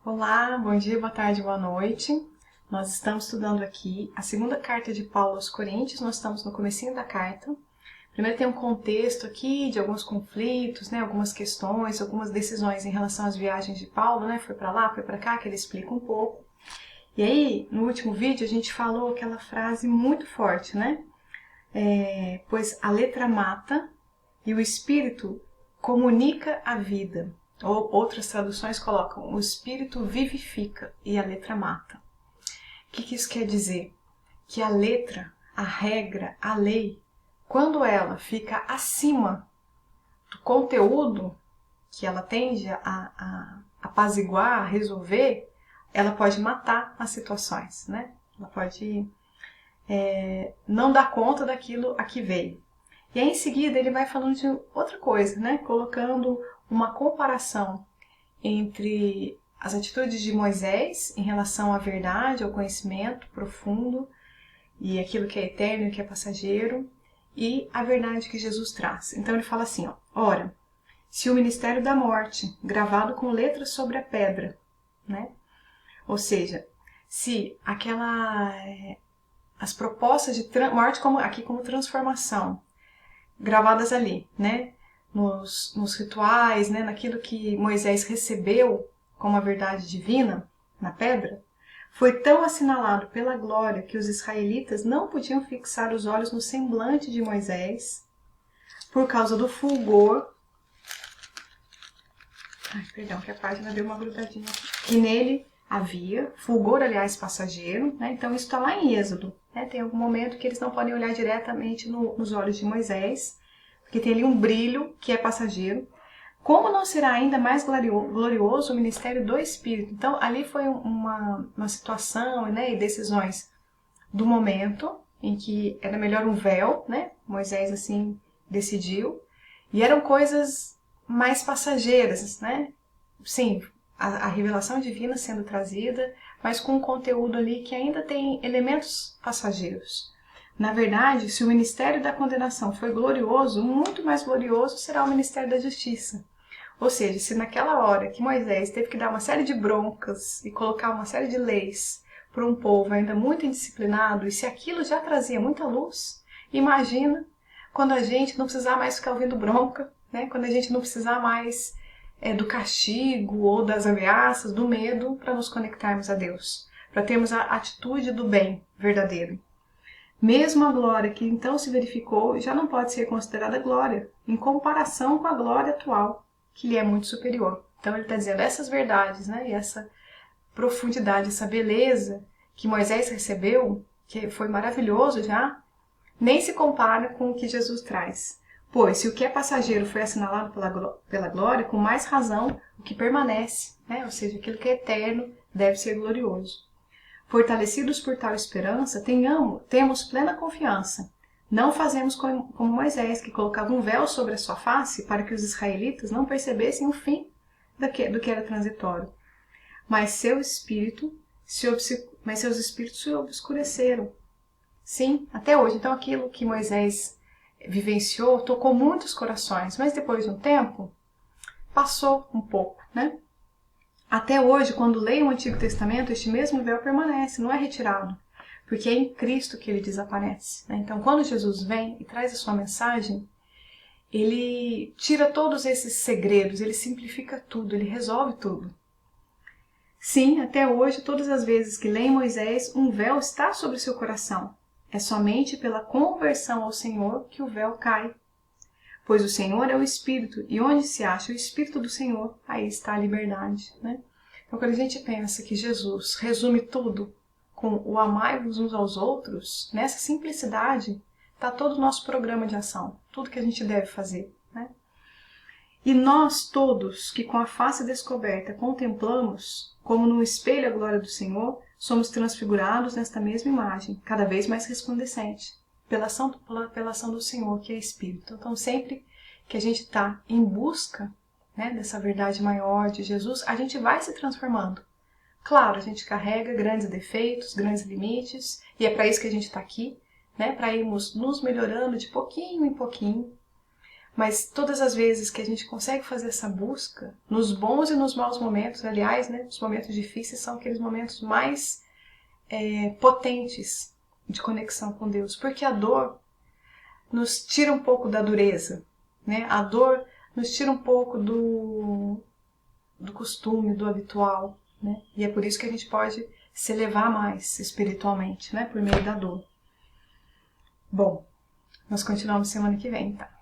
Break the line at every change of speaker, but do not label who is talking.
Olá, bom dia, boa tarde, boa noite. Nós estamos estudando aqui a segunda carta de Paulo aos Coríntios, nós estamos no comecinho da carta. Primeiro tem um contexto aqui de alguns conflitos, algumas questões, algumas decisões em relação às viagens de Paulo, foi para lá, foi para cá, que ele explica um pouco. E aí, no último vídeo, a gente falou aquela frase muito forte, pois a letra mata e o espírito comunica a vida. Ou outras traduções colocam, o espírito vivifica e a letra mata. O que isso quer dizer? Que a letra, a regra, a lei, quando ela fica acima do conteúdo que ela tende a apaziguar, a resolver, ela pode matar as situações, Ela pode não dar conta daquilo a que veio. E aí, em seguida, ele vai falando de outra coisa, colocando uma comparação entre as atitudes de Moisés em relação à verdade, ao conhecimento profundo e aquilo que é eterno e que é passageiro, e a verdade que Jesus traz. Então ele fala assim, ora, se o ministério da morte, gravado com letras sobre a pedra, ou seja, se as propostas de morte como transformação, gravadas ali, nos rituais, naquilo que Moisés recebeu como a verdade divina na pedra, foi tão assinalado pela glória que os israelitas não podiam fixar os olhos no semblante de Moisés por causa do fulgor. Que a página deu uma grudadinha aqui. Que nele havia, fulgor, aliás, passageiro, então isso está lá em Êxodo. Tem algum momento que eles não podem olhar diretamente nos olhos de Moisés, porque tem ali um brilho que é passageiro. Como não será ainda mais glorioso o ministério do Espírito? Então, ali foi uma situação e decisões do momento em que era melhor um véu, Moisés assim decidiu, e eram coisas mais passageiras, Sim, a revelação divina sendo trazida, mas com um conteúdo ali que ainda tem elementos passageiros. Na verdade, se o ministério da condenação foi glorioso, muito mais glorioso será o ministério da justiça. Ou seja, se naquela hora que Moisés teve que dar uma série de broncas e colocar uma série de leis para um povo ainda muito indisciplinado, e se aquilo já trazia muita luz, imagina quando a gente não precisar mais ficar ouvindo bronca, quando a gente não precisar mais do castigo ou das ameaças, do medo, para nos conectarmos a Deus, para termos a atitude do bem verdadeiro. Mesmo a glória que então se verificou já não pode ser considerada glória, em comparação com a glória atual, que lhe é muito superior. Então ele está dizendo essas verdades, e essa profundidade, essa beleza que Moisés recebeu, que foi maravilhoso já, nem se compara com o que Jesus traz. Pois se o que é passageiro foi assinalado pela glória, com mais razão o que permanece, ou seja, aquilo que é eterno deve ser glorioso. Fortalecidos por tal esperança, temos plena confiança. Não fazemos como Moisés, que colocava um véu sobre a sua face para que os israelitas não percebessem o fim do que era transitório. Mas seus espíritos se obscureceram. Sim, até hoje. Então aquilo que Moisés vivenciou tocou muitos corações, mas depois de um tempo, passou um pouco, Até hoje, quando leio o Antigo Testamento, este mesmo véu permanece, não é retirado, porque é em Cristo que ele desaparece. Então, quando Jesus vem e traz a sua mensagem, ele tira todos esses segredos, ele simplifica tudo, ele resolve tudo. Sim, até hoje, todas as vezes que leem Moisés, um véu está sobre seu coração. É somente pela conversão ao Senhor que o véu cai. Pois o Senhor é o Espírito, e onde se acha o Espírito do Senhor, aí está a liberdade. Então, quando a gente pensa que Jesus resume tudo com o amai-vos uns aos outros, nessa simplicidade está todo o nosso programa de ação, tudo que a gente deve fazer. E nós todos, que com a face descoberta contemplamos, como num espelho a glória do Senhor, somos transfigurados nesta mesma imagem, cada vez mais resplandecente, pela ação do Senhor, que é Espírito. Então, sempre que a gente está em busca dessa verdade maior de Jesus, a gente vai se transformando. Claro, a gente carrega grandes defeitos, grandes limites, e é para isso que a gente está aqui, para irmos nos melhorando de pouquinho em pouquinho. Mas todas as vezes que a gente consegue fazer essa busca, nos bons e nos maus momentos, aliás, né, os momentos difíceis são aqueles momentos mais potentes de conexão com Deus, porque a dor nos tira um pouco da dureza, né? A dor nos tira um pouco do costume, do habitual, né? E é por isso que a gente pode se elevar mais espiritualmente, né? Por meio da dor. Bom, nós continuamos semana que vem, tá?